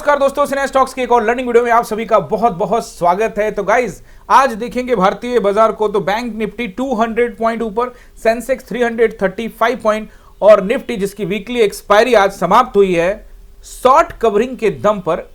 नमस्कार दोस्तों, सिने स्टॉक्स की एक और लर्निंग वीडियो में आप सभी का बहुत बहुत स्वागत है। तो गाइज आज देखेंगे भारतीय बाजार को। तो बैंक निफ्टी 200 पॉइंट ऊपर, सेंसेक्स 335 पॉइंट और निफ्टी जिसकी वीकली एक्सपायरी आज समाप्त हुई है, शॉर्ट कवरिंग के दम पर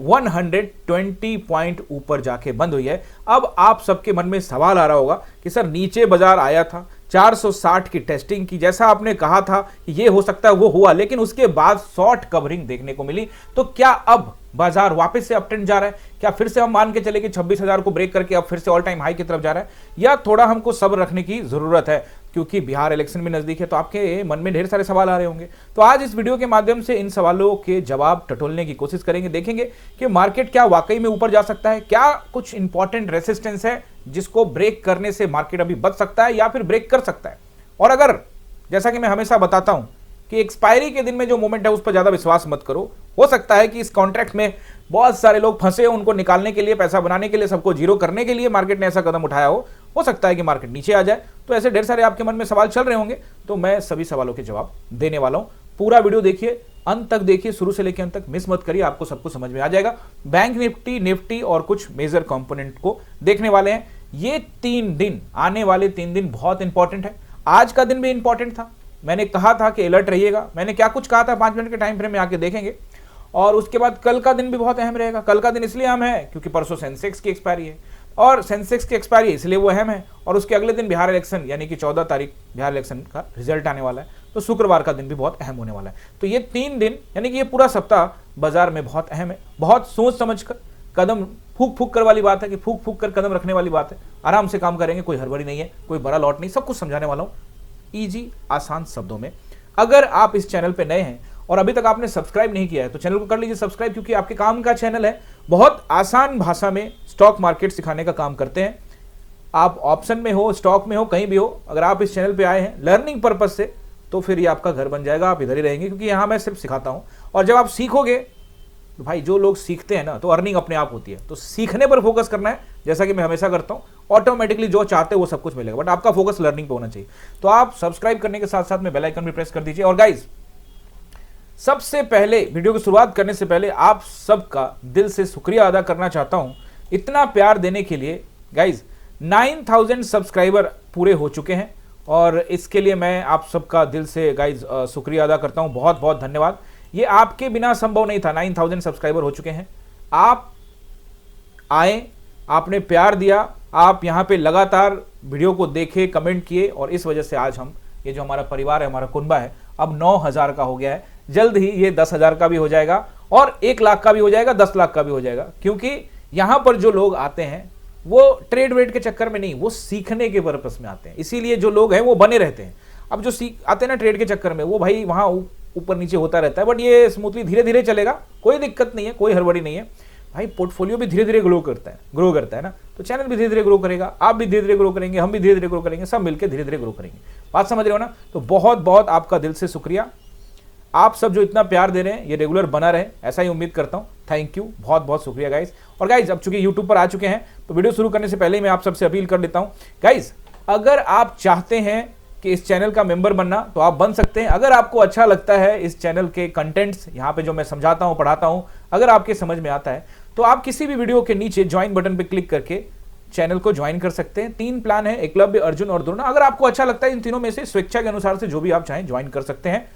120 पॉइंट ऊपर जाके बंद हुई है। अब आप सबके मन में सवाल आ रहा होगा कि सर नीचे बाजार आया था, 460 की टेस्टिंग की, जैसा आपने कहा था कि ये हो सकता है वो हुआ, लेकिन उसके बाद शॉर्ट कवरिंग देखने को मिली। तो क्या अब बाजार वापस से अपट्रेंड जा रहा है? क्या फिर से हम मान के चले कि 26,000 को ब्रेक करके अब फिर से ऑल टाइम हाई की तरफ जा रहा है, या थोड़ा हमको सब्र रखने की जरूरत है? क्योंकि बिहार इलेक्शन भी नजदीक है, तो आपके मन में ढेर सारे सवाल आ रहे होंगे। तो आज इस वीडियो के माध्यम से इन सवालों के जवाब टटोलने की कोशिश करेंगे। देखेंगे कि मार्केट क्या वाकई में ऊपर जा सकता है, क्या कुछ इंपॉर्टेंट रेसिस्टेंस है जिसको ब्रेक करने से मार्केट अभी बच सकता है या फिर ब्रेक कर सकता है। और अगर, जैसा कि मैं हमेशा बताता हूं कि एक्सपायरी के दिन में जो मोमेंट है उस पर ज्यादा विश्वास मत करो। हो सकता है कि इस कॉन्ट्रैक्ट में बहुत सारे लोग फंसे हो, उनको निकालने के लिए, पैसा बनाने के लिए, सबको जीरो करने के लिए मार्केट ने ऐसा कदम उठाया हो सकता है कि मार्केट नीचे आ जाए। तो ऐसे ढेर सारे आपके मन में सवाल चल रहे होंगे, तो मैं सभी सवालों के जवाब देने वाला हूं। पूरा वीडियो देखिए, अंत तक देखिए, शुरू से लेकर अंत तक मिस मत करिए, आपको सब कुछ समझ में आ जाएगा। बैंक निफ्टी और कुछ मेजर कंपोनेंट को देखने वाले हैं। ये 3 दिन, आने वाले 3 दिन बहुत इंपॉर्टेंट है। आज का दिन भी इंपॉर्टेंट था, मैंने कहा था कि अलर्ट रहिएगा। मैंने क्या कुछ कहा था 5 मिनट के टाइम फ्रेम में आके देखेंगे। और उसके बाद कल का दिन भी बहुत अहम रहेगा। कल का दिन इसलिए अहम है क्योंकि परसों सेंसेक्स की एक्सपायरी है, और सेंसेक्स की एक्सपायरी इसलिए वो अहम है, और उसके अगले दिन बिहार इलेक्शन यानी कि 14 तारीख बिहार इलेक्शन का रिजल्ट आने वाला है। तो शुक्रवार का दिन भी बहुत अहम होने वाला है। तो ये 3 दिन यानी कि ये पूरा सप्ताह बाजार में बहुत अहम है। बहुत सोच समझ कर कदम, फूक फूक कर वाली बात है कि फूक फूक कर कदम रखने वाली बात है। आराम से काम करेंगे, कोई हड़बड़ी नहीं है, कोई बड़ा लॉट नहीं, सब कुछ समझाने वाला हूँ ईजी आसान शब्दों में। अगर आप इस चैनल पे नए हैं और अभी तक आपने सब्सक्राइब नहीं किया है तो चैनल को कर लीजिए सब्सक्राइब, क्योंकि आपके काम का चैनल है। बहुत आसान भाषा में स्टॉक मार्केट सिखाने का काम करते हैं। आप ऑप्शन में हो, स्टॉक में हो, कहीं भी हो, अगर आप इस चैनल पे आए हैं लर्निंग पर्पज से, तो फिर ये आपका घर बन जाएगा। आप इधर ही रहेंगे, क्योंकि यहाँ मैं सिर्फ सिखाता हूँ। और जब आप सीखोगे तो भाई, जो लोग सीखते हैं ना, तो अर्निंग अपने आप होती है। तो सीखने पर फोकस करना है, जैसा कि मैं हमेशा करता हूँ। ऑटोमेटिकली जो चाहते हो वो सब कुछ मिलेगा, बट आपका फोकस लर्निंग पे होना चाहिए। तो आप सब्सक्राइब करने के साथ साथ में बेल आइकन भी प्रेस कर दीजिए। और गाइज, सबसे पहले वीडियो की शुरुआत करने से पहले आप सबका दिल से शुक्रिया अदा करना चाहता हूं इतना प्यार देने के लिए। गाइज 9000 सब्सक्राइबर पूरे हो चुके हैं, और इसके लिए मैं आप सबका दिल से गाइज शुक्रिया अदा करता हूं। बहुत बहुत धन्यवाद। ये आपके बिना संभव नहीं था। 9000 सब्सक्राइबर हो चुके हैं। आप आए, आपने प्यार दिया, आप यहाँ पे लगातार वीडियो को देखे, कमेंट किए, और इस वजह से आज हम, ये जो हमारा परिवार है, हमारा कुनबा है, अब 9000 का हो गया है। जल्द ही ये 10,000 का भी हो जाएगा, और 1 लाख का भी हो जाएगा, 10 लाख का भी हो जाएगा। क्योंकि यहाँ पर जो लोग आते हैं वो ट्रेड वेड के चक्कर में नहीं, वो सीखने के पर्पस में आते हैं। इसीलिए जो लोग हैं वो बने रहते हैं। अब जो सीख आते हैं ना ट्रेड के चक्कर में, वो भाई वहाँ ऊपर नीचे होता रहता है, बट ये स्मूथली धीरे धीरे चलेगा, कोई दिक्कत नहीं है, कोई हड़बड़ी नहीं है भाई। पोर्टफोलियो भी धीरे धीरे ग्रो करता है ना, तो चैनल भी धीरे धीरे ग्रो करेगा, आप भी धीरे धीरे ग्रो करेंगे, हम भी धीरे धीरे ग्रो करेंगे, सब मिलकर धीरे धीरे ग्रो करेंगे। बात समझ रहे हो ना? तो बहुत बहुत आपका दिल से शुक्रिया। आप सब जो इतना प्यार दे रहे हैं ये रेगुलर बना रहे, ऐसा ही उम्मीद करता हूं। थैंक यू, बहुत बहुत शुक्रिया गाइज। और गाइज, अब चूंकि यूट्यूब पर आ चुके हैं, तो वीडियो शुरू करने से पहले ही मैं आप सबसे अपील कर लेता हूं। गाइज, अगर आप चाहते हैं कि इस चैनल का मेंबर बनना, तो आप बन सकते हैं। अगर आपको अच्छा लगता है इस चैनल के कंटेंट्स, यहाँ पे जो मैं समझाता हूँ, पढ़ाता हूँ, अगर आपके समझ में आता है, तो आप किसी भी वीडियो के नीचे ज्वाइन बटन पे क्लिक करके चैनल को ज्वाइन कर सकते हैं। 3 प्लान है, एकलव्य, अर्जुन और द्रोण। अगर आपको अच्छा लगता है इन तीनों में से, स्वेच्छा के अनुसार से जो भी आप चाहें ज्वाइन कर सकते हैं।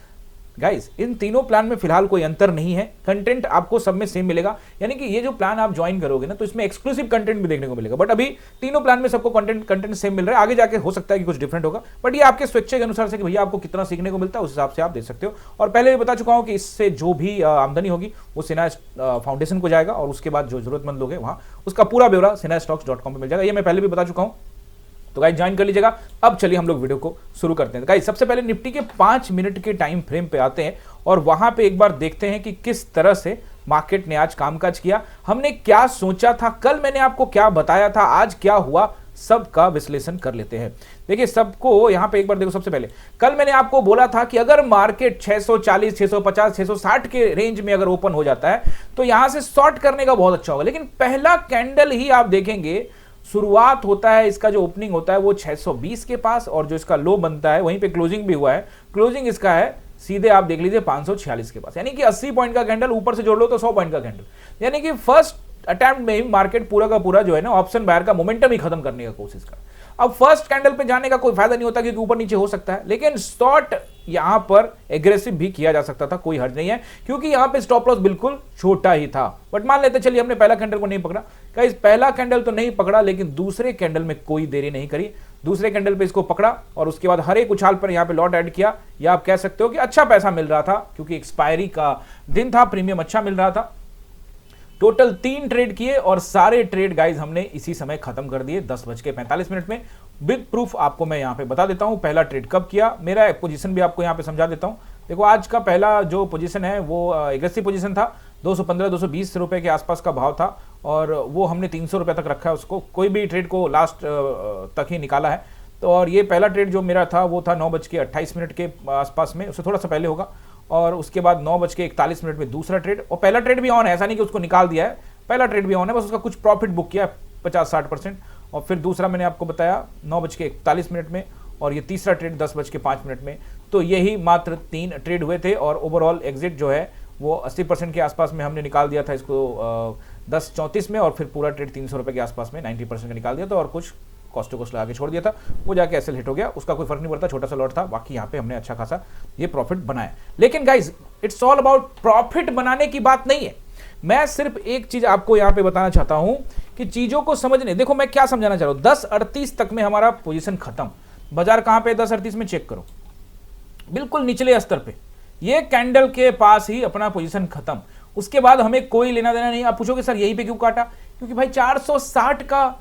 गाइस, इन तीनों प्लान में फिलहाल कोई अंतर नहीं है, कंटेंट आपको सब में सेम मिलेगा। यानी कि ये जो प्लान आप ज्वाइन करोगे ना, तो इसमें एक्सक्लूसिव कंटेंट भी देखने को मिलेगा। बट अभी तीनों प्लान में सबको कंटेंट सेम मिल रहा है। आगे जाके हो सकता है कि कुछ डिफरेंट होगा, बट ये आपके स्वेच्छा के अनुसार से कि भैया आपको कितना सीखने को मिलता है, उस हिसाब से आप दे सकते हो। और पहले भी बता चुका हूं कि इससे जो भी आमदनी होगी वो सिन्हा फाउंडेशन को जाएगा, और उसके बाद जो जरूरतमंद लोग हैं वहां उसका पूरा ब्यौरा sinhastocks.com पे मिल जाएगा। ये मैं पहले भी बता चुका हूं, तो गाइस ज्वाइन कर लीजिएगा। अब चलिए हम लोग वीडियो को शुरू करते हैं। गाइस, सबसे पहले निफ्टी के 5 मिनट के टाइम फ्रेम पे आते हैं, और वहां पे एक बार देखते हैं कि किस तरह से मार्केट ने आज कामकाज किया। हमने क्या सोचा था, कल मैंने आपको क्या बताया था, आज क्या हुआ, सबका विश्लेषण कर लेते हैं। देखिए, सबको यहां पे एक बार देखो। सबसे पहले कल मैंने आपको बोला था कि अगर मार्केट 640, 650, 660 के रेंज में अगर ओपन हो जाता है, तो यहां से शॉर्ट करने का बहुत अच्छा होगा। लेकिन पहला कैंडल ही आप देखेंगे, शुरुआत होता है, इसका जो ओपनिंग होता है वो 620 के पास, और जो इसका लो बनता है वहीं पे क्लोजिंग भी हुआ है। क्लोजिंग इसका है सीधे आप देख लीजिए 546 के पास, यानी कि 80 पॉइंट का कैंडल, ऊपर से जोड़ लो तो 100 पॉइंट का कैंडल, यानी कि फर्स्ट अटेम्प्ट में ही मार्केट पूरा का पूरा जो है ना ऑप्शन बायर का मोमेंटम ही खत्म करने का कोशिश कर। अब फर्स्ट कैंडल पे जाने का कोई फायदा नहीं होता क्योंकि ऊपर नीचे हो सकता है, लेकिन शॉर्ट यहां पर एग्रेसिव भी किया जा सकता था, कोई हर्ज नहीं है क्योंकि यहां पे स्टॉप लॉस बिल्कुल छोटा ही था। बट मान लेते चलिए हमने पहला कैंडल को नहीं पकड़ा, गाइस पहला कैंडल तो नहीं पकड़ा, लेकिन दूसरे कैंडल में कोई देरी नहीं करी, दूसरे कैंडल पे इसको पकड़ा और उसके बाद हर एक उछाल पर यहां पे लॉट ऐड किया, या आप कह सकते हो कि अच्छा पैसा मिल रहा था क्योंकि एक्सपायरी का दिन था, प्रीमियम अच्छा मिल रहा था। टोटल 3 ट्रेड किए और सारे ट्रेड गाइज हमने इसी समय खत्म कर दिए 10:45 में। विद प्रूफ आपको मैं यहां पे बता देता हूं पहला ट्रेड कब किया, मेरा पोजीशन भी आपको यहां पे समझा देता हूं। देखो आज का पहला जो पोजीशन है वो एग्रेसिव पोजीशन था, 215-220 रुपए के आसपास का भाव था और वो हमने 300 रुपए तक रखा है उसको, कोई भी ट्रेड को लास्ट तक ही निकाला है। तो और ये पहला ट्रेड जो मेरा था वो था 9:28 के आसपास में, उससे थोड़ा सा पहले होगा, और उसके बाद 9:41 में दूसरा ट्रेड, और पहला ट्रेड भी ऑन है, ऐसा नहीं कि उसको निकाल दिया है, पहला ट्रेड भी ऑन है, बस उसका कुछ प्रॉफिट बुक किया 50-60%। और फिर दूसरा मैंने आपको बताया 9:41 में, और ये तीसरा ट्रेड 10:05 में। तो यही मात्र 3 ट्रेड हुए थे और ओवरऑल एग्जिट जो है वो 80% के आसपास में हमने निकाल दिया था इसको 10:34 में, और फिर पूरा ट्रेड 300 रुपए के आसपास में 90% का निकाल दिया था, और कुछ कॉस्ट टू कॉस्ट लगा के छोड़ दिया था, वो जाके एसएल हिट हो गया, उसका कोई फर्क नहीं पड़ता, छोटा सा लॉट था, बाकी यहाँ पे हमने अच्छा खासा ये प्रॉफिट बनाया। लेकिन guys it's all about profit बनाने की बात नहीं है, मैं सिर्फ एक चीज आपको यहाँ पे बताना चाहता हूं कि चीजों को समझने, देखो मैं क्या समझाना चाह रहा हूं, 10:38 तक में हमारा पोजीशन खत्म, बाजार कहां पे 10:38 में चेक करो, बिल्कुल निचले स्तर पे, ये कैंडल के पास ही अपना पोजीशन खत्म, उसके बाद हमें कोई लेना देना नहीं। आप पूछोगे सर यहीं पे क्यों काटा, क्योंकि भाई 460 का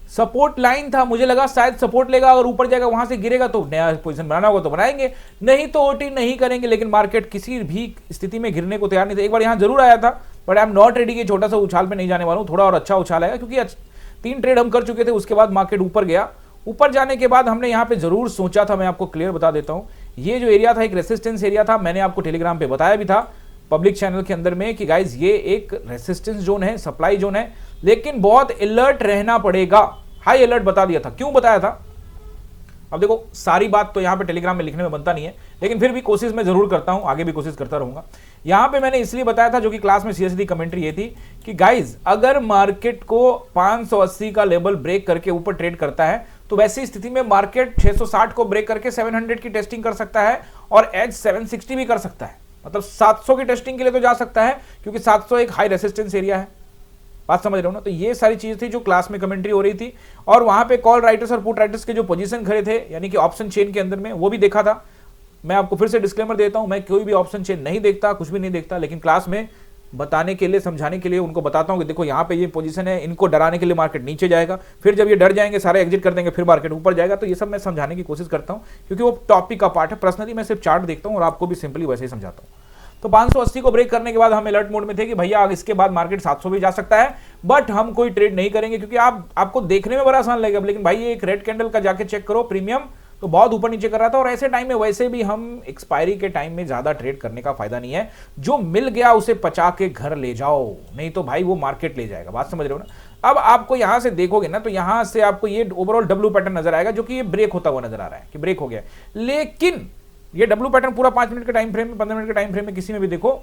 सपोर्ट लाइन था, मुझे लगा शायद सपोर्ट लेगा और ऊपर जाएगा, वहां से गिरेगा तो नया पोजीशन बनाना होगा तो बनाएंगे, नहीं तो ओटी नहीं करेंगे। लेकिन मार्केट किसी भी स्थिति में गिरने को तैयार नहीं था, एक बार यहां जरूर आया था, but I am not ready कि छोटा सा उछाल पे नहीं जाने वाला हूं, थोड़ा और अच्छा उछाल आएगा क्योंकि 3 ट्रेड हम कर चुके थे, उसके बाद मार्केट ऊपर गया, ऊपर जाने के बाद हमने यहाँ पे जरूर सोचा था, मैं आपको क्लियर बता देता हूं, ये जो एरिया था एक रेसिस्टेंस एरिया था, मैंने आपको टेलीग्राम पे बताया भी था पब्लिक चैनल के अंदर में कि गाइज ये एक रेसिस्टेंस जोन है, सप्लाई जोन है, लेकिन बहुत अलर्ट रहना पड़ेगा, हाई अलर्ट बता दिया था। क्यों बताया था, अब देखो सारी बात तो यहां पे टेलीग्राम में लिखने में बनता नहीं है, लेकिन फिर भी कोशिश मैं जरूर करता हूं, आगे भी कोशिश करता रहूंगा। यहां पे मैंने इसलिए बताया था, जो कि क्लास में सीधी कमेंट्री ये थी कि गाइज अगर मार्केट को 580 का लेवल ब्रेक करके ऊपर ट्रेड करता है तो वैसी स्थिति में मार्केट 660 को ब्रेक करके 700 की टेस्टिंग कर सकता है और एज 760 भी कर सकता है, मतलब 700 की टेस्टिंग के लिए तो जा सकता है क्योंकि 700 एक हाई रेसिस्टेंस एरिया है, बात समझ रहे हो ना। तो ये सारी चीजें थी जो क्लास में कमेंट्री हो रही थी, और वहां पे कॉल राइटर्स और पुट राइटर्स के जो पोजीशन खड़े थे यानी कि ऑप्शन चेन के अंदर में, वो भी देखा था। मैं आपको फिर से डिस्क्लेमर देता हूं, मैं कोई भी ऑप्शन चेन नहीं देखता, कुछ भी नहीं देखता, लेकिन क्लास में बताने के लिए, समझाने के लिए उनको बताता हूं कि देखो यहाँ पे ये पोजीशन है, इनको डराने के लिए मार्केट नीचे जाएगा, फिर जब ये डर जाएंगे सारे एग्जिट कर देंगे, फिर मार्केट ऊपर जाएगा। तो ये सब मैं समझाने की कोशिश करता हूं क्योंकि वो टॉपिक का पार्ट है। पर्सनली मैं सिर्फ चार्ट देखता हूं और आपको भी सिंपली वैसे ही समझाता हूं। तो 580 को ब्रेक करने के बाद हम अलर्ट मोड में थे कि भैया इसके बाद मार्केट 700 भी जा सकता है, बट हम कोई ट्रेड नहीं करेंगे क्योंकि आपको देखने में बड़ा आसान लगेगा, लेकिन भाई ये एक रेड कैंडल का जाके चेक करो, प्रीमियम तो बहुत ऊपर नीचे कर रहा था, और ऐसे टाइम में वैसे भी हम एक्सपायरी के टाइम में ज्यादा ट्रेड करने का फायदा नहीं है, जो मिल गया उसे पचा के घर ले जाओ, नहीं तो भाई वो मार्केट ले जाएगा, बात समझ रहे हो ना। अब आपको यहां से देखोगे ना तो यहां से आपको ये ओवरऑल डब्ल्यू पैटर्न नजर आएगा, जो कि ये ब्रेक होता हुआ नजर आ रहा है कि ब्रेक हो गया, लेकिन ये डब्ल्यू पैटर्न पूरा 5 मिनट के टाइम फ्रेम में, 15 मिनट के टाइम फ्रेम में किसी में भी देखो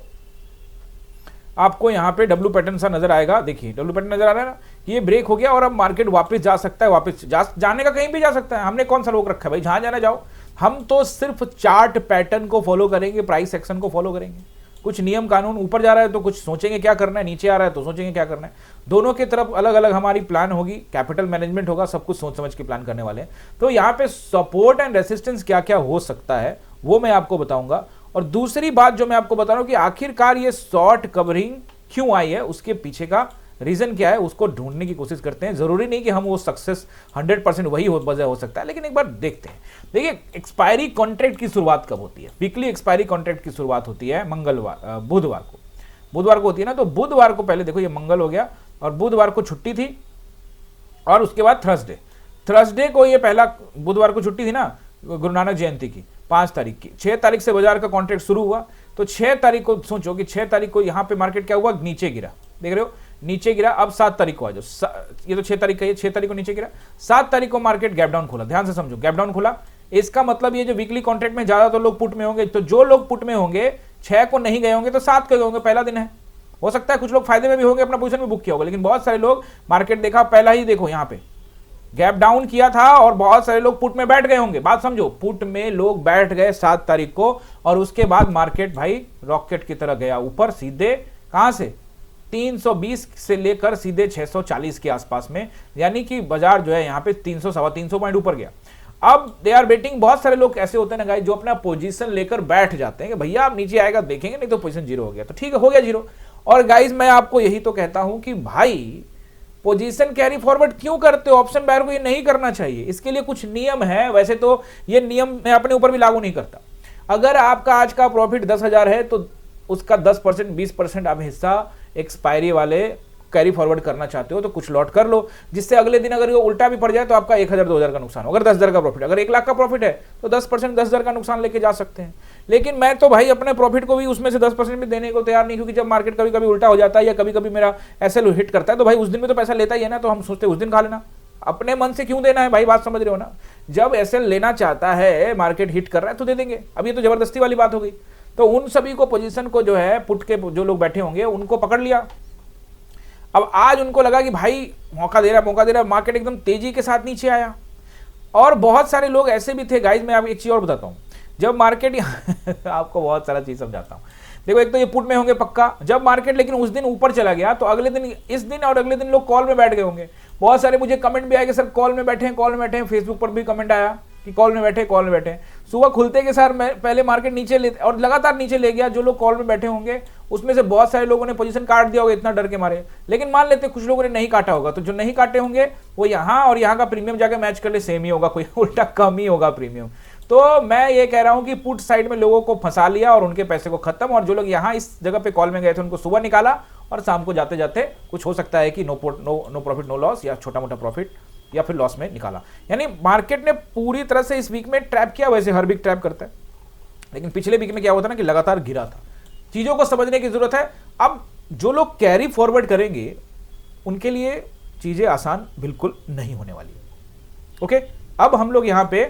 आपको यहां पे डब्ल्यू पैटर्न सा नजर आएगा। देखिए डब्ल्यू पैटर्न नजर आ रहा है ना, ये ब्रेक हो गया और अब मार्केट वापस जा सकता है, वापस जाने का कहीं भी जा सकता है, हमने कौन सा रोक रखा है भाई, जहां जाना जाओ, हम तो सिर्फ चार्ट पैटर्न को फॉलो करेंगे, प्राइस एक्शन को फॉलो करेंगे, कुछ नियम कानून, ऊपर जा रहा है तो कुछ सोचेंगे क्या करना है, नीचे आ रहा है तो सोचेंगे क्या करना है, दोनों की तरफ अलग अलग हमारी प्लान होगी, कैपिटल मैनेजमेंट होगा, सब कुछ सोच समझ के प्लान करने वाले हैं। तो यहाँ पे सपोर्ट एंड रेसिस्टेंस क्या क्या हो सकता है वो मैं आपको बताऊंगा, और दूसरी बात जो मैं आपको बता रहा हूं कि आखिरकार ये शॉर्ट कवरिंग क्यों आई है, उसके पीछे का रीजन क्या है, उसको ढूंढने की कोशिश करते हैं। जरूरी नहीं कि हम वो सक्सेस 100% वही वजह हो सकता है, लेकिन एक बार देखते हैं। देखिए एक्सपायरी कॉन्ट्रैक्ट की शुरुआत कब होती है, वीकली एक्सपायरी कॉन्ट्रैक्ट की शुरुआत होती है बुधवार को होती है ना। तो बुधवार को पहले देखो ये मंगल हो गया और बुधवार को छुट्टी थी, और उसके बाद थर्सडे को ये पहला बुधवार को छुट्टी थी ना गुरु नानक जयंती की 5 तारीख की, 6 तारीख से बाजार का कॉन्ट्रैक्ट शुरू हुआ। तो 6 तारीख को सोचो कि 6 तारीख को यहां पे मार्केट क्या हुआ, नीचे गिरा, देख रहे हो नीचे गिरा। अब 7 तारीख को आ जाओ, ये तो 6 तारीख का, ये 6 तारीख को नीचे गिरा, 7 तारीख को मार्केट गैप डाउन खोला, ध्यान से समझो, गैप डाउन खोला, इसका मतलब ये जो वीकली कॉन्ट्रैक्ट में ज्यादा तो लोग पुट में होंगे, तो जो लोग पुट में होंगे 6 को नहीं गए होंगे तो 7 को गए होंगे, पहला दिन है। हो सकता है कुछ लोग फायदे में भी होंगे, अपना पोजीशन भी बुक किया होगा, लेकिन बहुत सारे लोग मार्केट देखा पहला ही, देखो यहाँ पे गैप डाउन किया था और बहुत सारे लोग पुट में बैठ गए होंगे। बात समझो, पुट में लोग बैठ गए 7 तारीख को और उसके बाद मार्केट भाई रॉकेट की तरह गया ऊपर सीधे, कहां से 320 से लेकर सीधे 640 के आसपास में, यानी कि बाजार जो है यहाँ पे 300 सवा 300 पॉइंट ऊपर गया। अब दे आर वेटिंग, बहुत सारे लोग ऐसे होते हैं ना गाइस जो अपना पोजीशन लेकर बैठ जाते हैं कि भैया आप नीचे आएगा देखेंगे, नहीं तो पोजीशन जीरो हो गया तो ठीक है, हो गया जीरो। और गाइस मैं आपको यही तो कहता हूं कि भाई पोजीशन कैरी फॉरवर्ड क्यों करते हो, ऑप्शन बायर को ये नहीं करना चाहिए। इसके लिए कुछ नियम है, वैसे तो ये नियम मैं अपने ऊपर भी लागू नहीं करता। अगर आपका आज का प्रॉफिट 10,000 है तो उसका 10% 20% आप हिस्सा एक्सपायरी वाले कैरी फॉरवर्ड करना चाहते हो तो कुछ लॉट कर लो, जिससे अगले दिन अगर ये उल्टा भी पड़ जाए तो आपका 1,000 2,000 का नुकसान हो। अगर 10,000 का प्रॉफिट, अगर 1 लाख का प्रॉफिट है तो 10% 10,000 का नुकसान लेके जा सकते हैं। लेकिन मैं तो भाई अपने प्रॉफिट को भी उसमें से 10% भी देने को तैयार नहीं, क्योंकि जब मार्केट कभी कभी उल्टा हो जाता है या कभी कभी मेरा एसएल हिट करता है तो भाई उस दिन में तो पैसा लेता ही है ना, तो हम सोचते हैं उस दिन खा लेना, अपने मन से क्यों देना है भाई, बात समझ रहे हो ना। जब एसएल लेना चाहता है, मार्केट हिट कर रहा है तो दे देंगे। अब ये तो जबरदस्ती वाली बात हो गई। तो उन सभी को पोजीशन को जो है पुट के जो लोग बैठे होंगे उनको पकड़ लिया। अब आज उनको लगा कि भाई मौका दे रहा, मार्केट एकदम तेजी के साथ नीचे आया। और बहुत सारे लोग ऐसे भी थे गाइज, मैं आपको एक चीज और बताता हूं, जब मार्केट आपको बहुत सारा चीज समझाता हूं। देखो, एक तो ये पुट में होंगे पक्का, जब मार्केट लेकिन उस दिन ऊपर चला गया तो अगले दिन, इस दिन और अगले दिन लोग कॉल में बैठ गए होंगे। बहुत सारे मुझे कमेंट भी आए कि सर कॉल में बैठे हैं, फेसबुक पर भी कमेंट आया कि कॉल में बैठे। सुबह खुलते के साथ पहले मार्केट नीचे ले और लगातार नीचे ले गया। जो लोग कॉल में बैठे होंगे उसमें से बहुत सारे लोगों ने पोजीशन काट दिया होगा इतना डर के मारे, लेकिन मान लेते कुछ लोगों ने नहीं काटा होगा, तो जो नहीं काटे होंगे वो यहाँ और यहाँ का प्रीमियम जाकर मैच कर ले, सेम ही होगा, कोई उल्टा कम ही होगा प्रीमियम। तो मैं ये कह रहा हूं कि पुट साइड में लोगों को फंसा लिया और उनके पैसे को खत्म, और जो लोग यहाँ इस जगह पे कॉल में गए थे उनको सुबह निकाला और शाम को जाते जाते कुछ हो सकता है कि नो प्रॉफिट नो लॉस या छोटा मोटा प्रॉफिट या फिर लॉस में निकाला। यानी मार्केट ने पूरी तरह से इस वीक में ट्रैप किया, वैसे हर वीक ट्रैप करता है, लेकिन पिछले वीक में क्या हुआ था ना कि लगातार गिरा था। चीजों को समझने की जरूरत है। अब जो लोग कैरी फॉरवर्ड करेंगे उनके लिए चीजें आसान बिल्कुल नहीं होने वाली। ओके, अब हम लोग यहां पे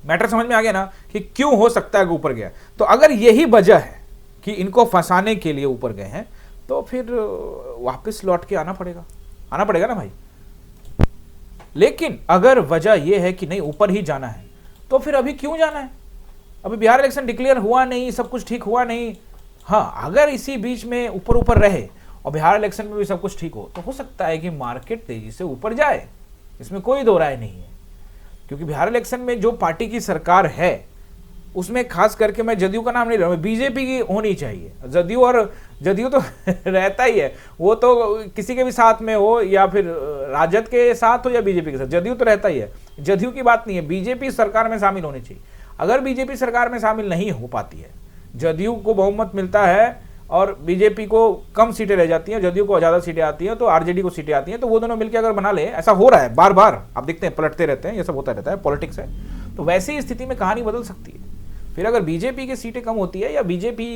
मैटर समझ में आ गया ना कि क्यों हो सकता है कि ऊपर गया। तो अगर यही वजह है कि इनको फंसाने के लिए ऊपर गए हैं तो फिर वापस लौट के आना पड़ेगा ना भाई। लेकिन अगर वजह यह है कि नहीं ऊपर ही जाना है तो फिर अभी क्यों जाना है? अभी बिहार इलेक्शन डिक्लेयर हुआ नहीं, सब कुछ ठीक हुआ नहीं। हाँ, अगर इसी बीच में ऊपर रहे और बिहार इलेक्शन में भी सब कुछ ठीक हो तो हो सकता है कि मार्केट तेजी से ऊपर जाए, इसमें कोई दो राय नहीं है। क्योंकि बिहार इलेक्शन में जो पार्टी की सरकार है उसमें खास करके मैं जदयू का नाम नहीं ले रहा हूं, बीजेपी की होनी चाहिए। जदयू तो रहता ही है, वो तो किसी के भी साथ में हो या फिर राजद के साथ हो या बीजेपी के साथ, जदयू तो रहता ही है। जदयू की बात नहीं है, बीजेपी सरकार में शामिल होनी चाहिए। अगर बीजेपी सरकार में शामिल नहीं हो पाती है, जदयू को बहुमत मिलता है और बीजेपी को कम सीटें रह जाती हैं, जदयू को ज़्यादा सीटें आती हैं, तो आरजेडी को सीटें आती हैं, तो वो दोनों मिलकर अगर बना ले, ऐसा हो रहा है बार बार, आप देखते हैं पलटते रहते हैं, ये सब होता रहता है, पॉलिटिक्स है। तो वैसी स्थिति में कहानी बदल सकती है। फिर अगर बीजेपी की सीटें कम होती है या बीजेपी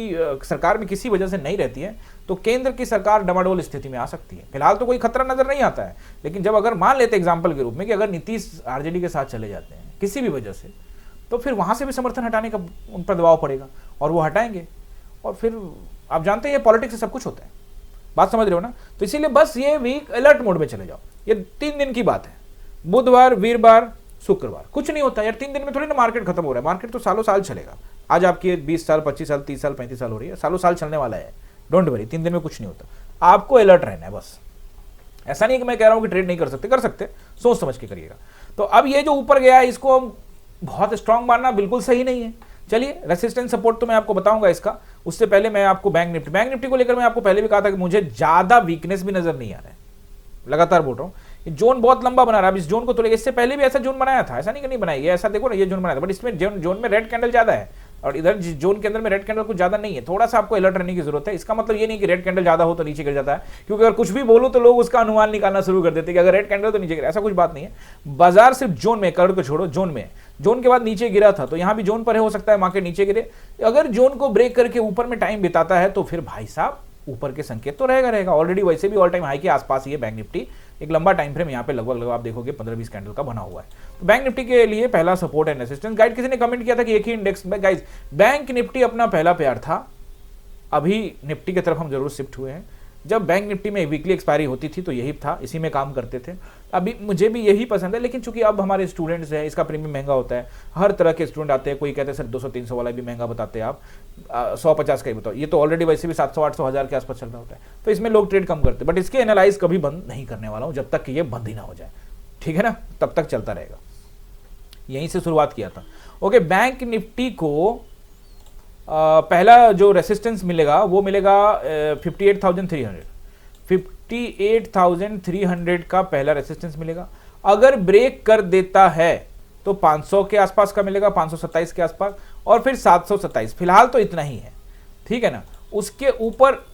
सरकार में किसी वजह से नहीं रहती है तो केंद्र की सरकार डमाडोल स्थिति में आ सकती है। फिलहाल तो कोई खतरा नजर नहीं आता है, लेकिन जब अगर मान लेते एग्जाम्पल के रूप में कि अगर नीतीश आरजेडी के साथ चले जाते हैं किसी भी वजह से, तो फिर वहां से भी समर्थन हटाने का उन पर दबाव पड़ेगा और वो हटाएंगे, और फिर आप जानते हैं ये पॉलिटिक्स से सब कुछ होता है, बात समझ रहे हो ना। तो इसीलिए बस ये वीक अलर्ट मोड में चले जाओ। ये 3 दिन की बात है, बुधवार, वीरवार, शुक्रवार, कुछ नहीं होता यार। 3 दिन में थोड़ी ना मार्केट खत्म हो रहा है, मार्केट तो सालों साल चलेगा। आज आपकी 20 साल, 25 साल, 30 साल, 35 साल हो रही है, सालों साल चलने वाला है। डोंट वरी, 3 दिन में कुछ नहीं होता। आपको अलर्ट रहना है बस। ऐसा नहीं कि मैं कह रहा हूं कि ट्रेड नहीं कर सकते, सोच समझ के करिएगा। तो अब ये जो ऊपर गया है इसको बहुत स्ट्रांग मानना बिल्कुल सही नहीं है। चलिए, रेसिस्टेंस सपोर्ट तो मैं आपको बताऊंगा इसका। उससे पहले मैं आपको बैंक निफ्टी को लेकर मैं आपको पहले भी कहा था कि मुझे ज्यादा वीकनेस भी नजर नहीं आ रहा है, लगातार बोल रहा हूं। ये जोन बहुत लंबा बना रहा है, इस जोन को तो इससे पहले भी ऐसा जोन बनाया था, ऐसा नहीं कि नहीं बनाया, ये ऐसा देखो ना, ये जोन बनाया था, बट इसमें जोन में रेड कैंडल ज्यादा है और इधर जोन के अंदर में रेड कैंडल कुछ ज्यादा नहीं है। थोड़ा सा आपको अलर्ट रहने की जरूरत है। इसका मतलब ये नहीं कि रेड कैंडल ज्यादा हो तो नीचे गिर जाता है, क्योंकि अगर कुछ भी बोलूं तो लोग उसका अनुमान निकालना शुरू कर देते हैं कि अगर रेड कैंडल तो नीचे गिरा, ऐसा कुछ बात नहीं है। बाजार सिर्फ जोन में, कलर को छोड़ो, जोन में, जोन के बाद नीचे गिरा था तो यहां भी जोन पर है, हो सकता है मार्केट नीचे गिरे। अगर जोन को ब्रेक करके ऊपर में टाइम बिताता है तो फिर भाई साहब ऊपर के संकेत तो रहेगा। ऑलरेडी वैसे भी ऑल टाइम हाई के आसपास ही है बैंक निफ्टी, एक लंबा टाइम फ्रेम यहाँ पे लगभग आप देखोगे 15-20 कैंडल का बना हुआ है। तो बैंक निफ्टी के लिए पहला सपोर्ट एंड रेजिस्टेंस। गाइड किसी ने कमेंट किया था कि एक ही इंडेक्स में, गाइज बैंक निफ्टी अपना पहला प्यार था, अभी निफ्टी की तरफ हम जरूर शिफ्ट हुए हैं। जब बैंक निफ्टी में वीकली एक्सपायरी होती थी तो यही था, इसी में काम करते थे। अभी मुझे भी यही पसंद है, लेकिन चूंकि अब हमारे स्टूडेंट्स हैं, इसका प्रीमियम महंगा होता है, हर तरह के स्टूडेंट आते हैं, कोई कहते हैं सर 200-300 वाला भी महंगा बताते हैं आप, 100-50 का ही बताओ, ये तो ऑलरेडी वैसे भी 700-800 हज़ार के आसपास चल रहा होता है, तो इसमें लोग ट्रेड कम करते हैं। बट इसके एनालाइज कभी बंद नहीं करने वाला हूँ जब तक कि ये बंद ही ना हो जाए, ठीक है ना, तब तक चलता रहेगा। यहीं से शुरुआत किया था। ओके, बैंक निफ्टी को पहला जो रेसिस्टेंस मिलेगा वो मिलेगा 58,300 का पहला रेसिस्टेंस मिलेगा। अगर ब्रेक कर देता है तो 500 के आसपास का मिलेगा, 527 के आसपास, और फिर 727। फिलहाल तो इतना ही है, ठीक है ना। उसके ऊपर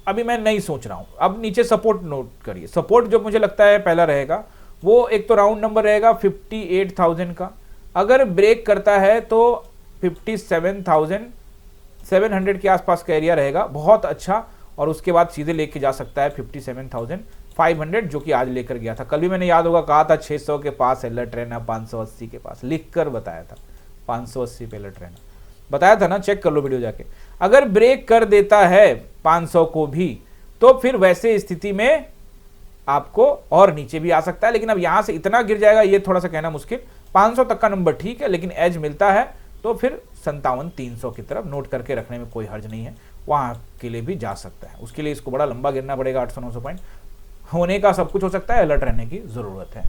अभी मैं नहीं सोच रहा हूं। अब नीचे सपोर्ट नोट करिए। सपोर्ट जो मुझे लगता है पहला रहेगा वो एक तो राउंड नंबर रहेगा 58,000 का। अगर ब्रेक करता है तो 57,700 के आसपास का एरिया रहेगा, बहुत अच्छा। और उसके बाद सीधे लेके जा सकता है 57,500, जो कि आज लेकर गया था। कल भी मैंने याद होगा कहा था 600 के पास एलर्ट रहना, 580 के पास लिख कर बताया था, 580 पे एलर्ट रहना बताया था ना, चेक कर लो वीडियो जाके। अगर ब्रेक कर देता है 500 को भी तो फिर वैसे स्थिति में आपको और नीचे भी आ सकता है, लेकिन अब यहां से इतना गिर जाएगा ये थोड़ा सा कहना मुश्किल। 500 तक का नंबर ठीक है, लेकिन एज मिलता है तो फिर 57,300 की तरफ नोट करके रखने में कोई हर्ज नहीं है, वहां के लिए भी जा सकता है। उसके लिए इसको बड़ा लंबा गिरना पड़ेगा, 800-900 पॉइंट होने का सब कुछ हो सकता है, अलर्ट रहने की जरूरत है।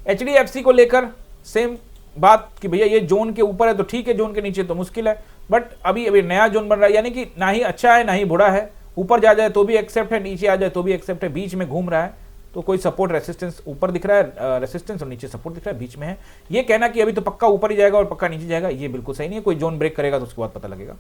HDFC को लेकर सेम बात कि भैया ये जोन के ऊपर है तो ठीक है, जोन के नीचे तो मुश्किल है, बट अभी नया जोन बन रहा है, यानी कि ना ही अच्छा है ना ही बुरा है। ऊपर जा जाए तो भी एक्सेप्ट है, नीचे आ जाए तो भी एक्सेप्ट है, बीच में घूम रहा है। तो कोई सपोर्ट रेसिस्टेंस ऊपर दिख रहा है, रेसिस्टेंस और नीचे सपोर्ट दिख रहा है, बीच में है। ये कहना कि अभी तो पक्का ऊपर ही जाएगा और पक्का नीचे जाएगा, ये बिल्कुल सही नहीं है। कोई जोन ब्रेक करेगा तो उसके बाद पता लगेगा।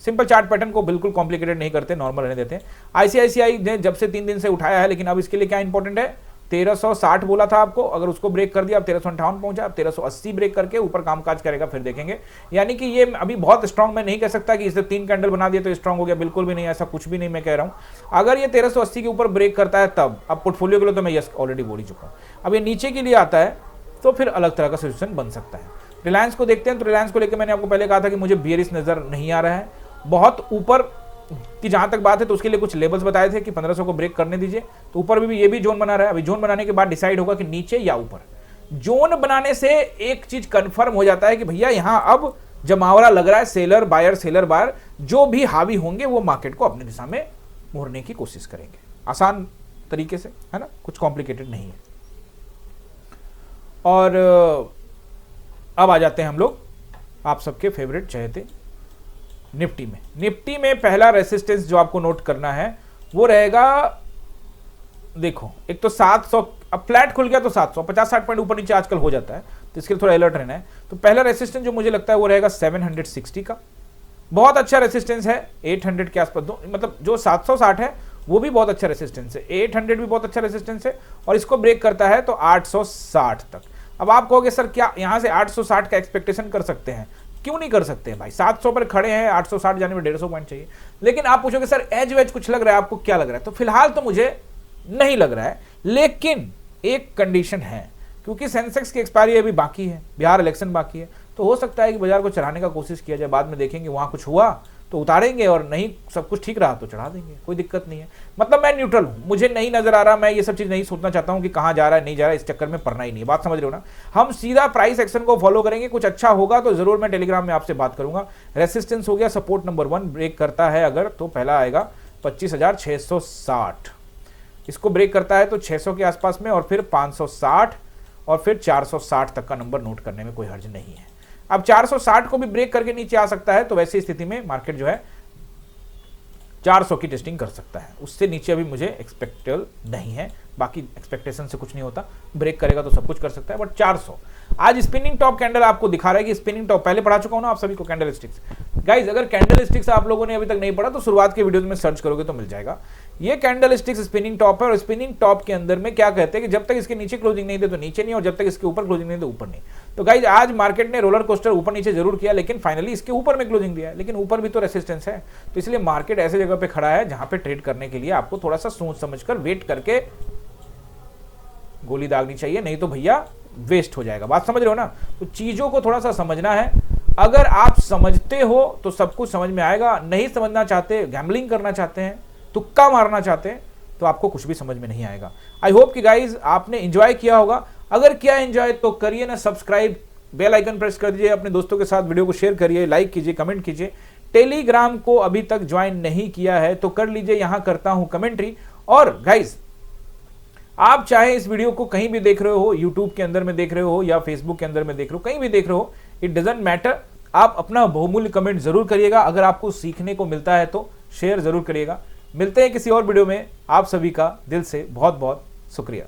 सिंपल चार्ट पैटर्न को बिल्कुल कॉम्प्लिकेटेड नहीं करते, नॉर्मल रहने देते हैं। ICICI ने जब से 3 दिन से उठाया है, लेकिन अब इसके लिए क्या इंपॉर्टेंट है, 1360 बोला था आपको, अगर उसको ब्रेक कर दिया, अब 1358 पहुंचा, अब 1380 ब्रेक करके ऊपर कामकाज करेगा, फिर देखेंगे। यानी कि ये अभी बहुत स्ट्रांग मैं नहीं कह सकता कि इसे 3 कैंडल बना दिया तो स्ट्रांग हो गया, बिल्कुल भी नहीं, ऐसा कुछ भी नहीं मैं कह रहा हूं। अगर ये 1380 के ऊपर ब्रेक करता है तब, अब पोर्टफोलियो के लिए तो मैं यस ऑलरेडी बोल ही चुका हूं। अब ये नीचे के लिए आता है तो फिर अलग तरह का सिचुएशन बन सकता है। रिलायंस को देखते हैं, तो रिलायंस को लेकर मैंने आपको पहले कहा था कि मुझे बियरिश नजर नहीं आ रहा है। बहुत ऊपर की जहां तक बात है तो उसके लिए कुछ लेवल्स बताए थे कि 1500 को ब्रेक करने दीजिए, तो ऊपर भी ये भी जोन बना रहा है। अभी जोन बनाने के बाद डिसाइड होगा कि नीचे या ऊपर। जोन बनाने से एक चीज कंफर्म हो जाता है कि भैया यहां अब जमावड़ा लग रहा है, सेलर बायर जो भी हावी होंगे वो मार्केट को अपनी दिशा में मोड़ने की कोशिश करेंगे, आसान तरीके से, है ना, कुछ कॉम्प्लिकेटेड नहीं है। और अब आ जाते हैं हम लोग आप सबके फेवरेट चहेते निफ्टी में। निफ्टी में पहला रेसिस्टेंस जो आपको नोट करना है वो रहेगा, देखो एक तो 700, अब फ्लैट खुल गया तो 700, 50-60 पॉइंट ऊपर नीचे आजकल हो जाता है, तो इसके लिए थोड़ा अलर्ट रहना है। तो पहला रेसिस्टेंस जो मुझे लगता है वो रहेगा 760 का, बहुत अच्छा रेसिस्टेंस है। 800 के आसपास, मतलब जो 760 है वो भी बहुत अच्छा रेसिस्टेंस है, 800 भी बहुत अच्छा रेसिस्टेंस है, और इसको ब्रेक करता है तो 860 तक। अब आप कहोगे सर क्या यहां से 860 का एक्सपेक्टेशन कर सकते हैं? क्यों नहीं कर सकते हैं भाई, 700 पर खड़े हैं, 860 जाने में 150 पॉइंट चाहिए। लेकिन आप पूछोगे सर एज वेज कुछ लग रहा है, आपको क्या लग रहा है? तो फिलहाल तो मुझे नहीं लग रहा है, लेकिन एक कंडीशन है, क्योंकि सेंसेक्स की एक्सपायरी अभी बाकी है, बिहार इलेक्शन बाकी है, तो हो सकता है कि बाजार को चढ़ाने का कोशिश किया जाए। बाद में देखेंगे वहां कुछ हुआ तो उतारेंगे, और नहीं सब कुछ ठीक रहा तो चढ़ा देंगे, कोई दिक्कत नहीं है। मतलब मैं न्यूट्रल हूं, मुझे नहीं नजर आ रहा, मैं ये सब चीज नहीं सोचना चाहता हूं कि कहां जा रहा है नहीं जा रहा है, इस चक्कर में पड़ना ही नहीं है। बात समझ रहे हो ना? हम सीधा प्राइस एक्शन को फॉलो करेंगे, कुछ अच्छा होगा तो जरूर मैं टेलीग्राम में आपसे बात करूंगा। रेसिस्टेंस हो गया, सपोर्ट नंबर 1 ब्रेक करता है अगर, तो पहला आएगा 25,660, इसको ब्रेक करता है तो 600 के आसपास में, और फिर 560, और फिर 460 तक का नंबर नोट करने में कोई हर्ज नहीं है। अब 460 को भी ब्रेक करके नीचे आ सकता है, तो वैसी स्थिति में मार्केट जो है 400 की टेस्टिंग कर सकता है, उससे नीचे अभी मुझे एक्सपेक्टेबल नहीं है। बाकी एक्सपेक्टेशन से कुछ नहीं होता, ब्रेक करेगा तो सब कुछ कर सकता है, बट 400। आज स्पिनिंग टॉप कैंडल आपको दिखा रहा है कि स्पिनिंग टॉप, पहले पढ़ा चुका हूं ना आप सभी को कैंडल स्टिक्स। गाइज अगर कैंडल स्टिक्स आप लोगों ने अभी तक नहीं पढ़ा तो शुरुआत के वीडियोस में सर्च करोगे तो मिल जाएगा। ये कैंडल स्टिक्स स्पिनिंग टॉप है, और स्पिनिंग टॉप के अंदर में क्या कहते हैं कि जब तक इसके नीचे क्लोजिंग नहीं दे तो नीचे नहीं, और जब तक इसके ऊपर क्लोजिंग नहीं दे ऊपर नहीं। तो गाइज आज मार्केट ने रोलर कोस्टर ऊपर नीचे जरूर किया, लेकिन फाइनली इसके ऊपर में क्लोजिंग दिया है, लेकिन ऊपर भी तो रेसिस्टेंस है। तो इसलिए मार्केट ऐसे जगह पे खड़ा है जहां पे ट्रेड करने के लिए आपको थोड़ा सा सोच समझकर वेट करके गोली दागनी चाहिए, नहीं तो भैया वेस्ट हो जाएगा। बात समझ रहे हो ना? तो चीजों को थोड़ा सा समझना है। अगर आप समझते हो तो सब कुछ समझ में आएगा, नहीं समझना चाहते, गैम्बलिंग करना चाहते हैं, तुक्का मारना चाहते हैं, तो आपको कुछ भी समझ में नहीं आएगा। आई होप कि गाइज आपने एंजॉय किया होगा। अगर किया एंजॉय तो करिए ना सब्सक्राइब, बेल आइकन प्रेस कर दीजिए, अपने दोस्तों के साथ वीडियो को शेयर करिए, लाइक कीजिए, कमेंट कीजिए। टेलीग्राम को अभी तक ज्वाइन नहीं किया है तो कर लीजिए, यहां करता हूं कमेंट्री। और गाइज आप चाहे इस वीडियो को कहीं भी देख रहे हो, यूट्यूब के अंदर में देख रहे हो या फेसबुक के अंदर में देख रहे हो, कहीं भी देख रहे हो, इट डजंट मैटर। आप अपना बहुमूल्य कमेंट जरूर करिएगा। अगर आपको सीखने को मिलता है तो शेयर जरूर करिएगा। मिलते हैं किसी और वीडियो में। आप सभी का दिल से बहुत बहुत शुक्रिया।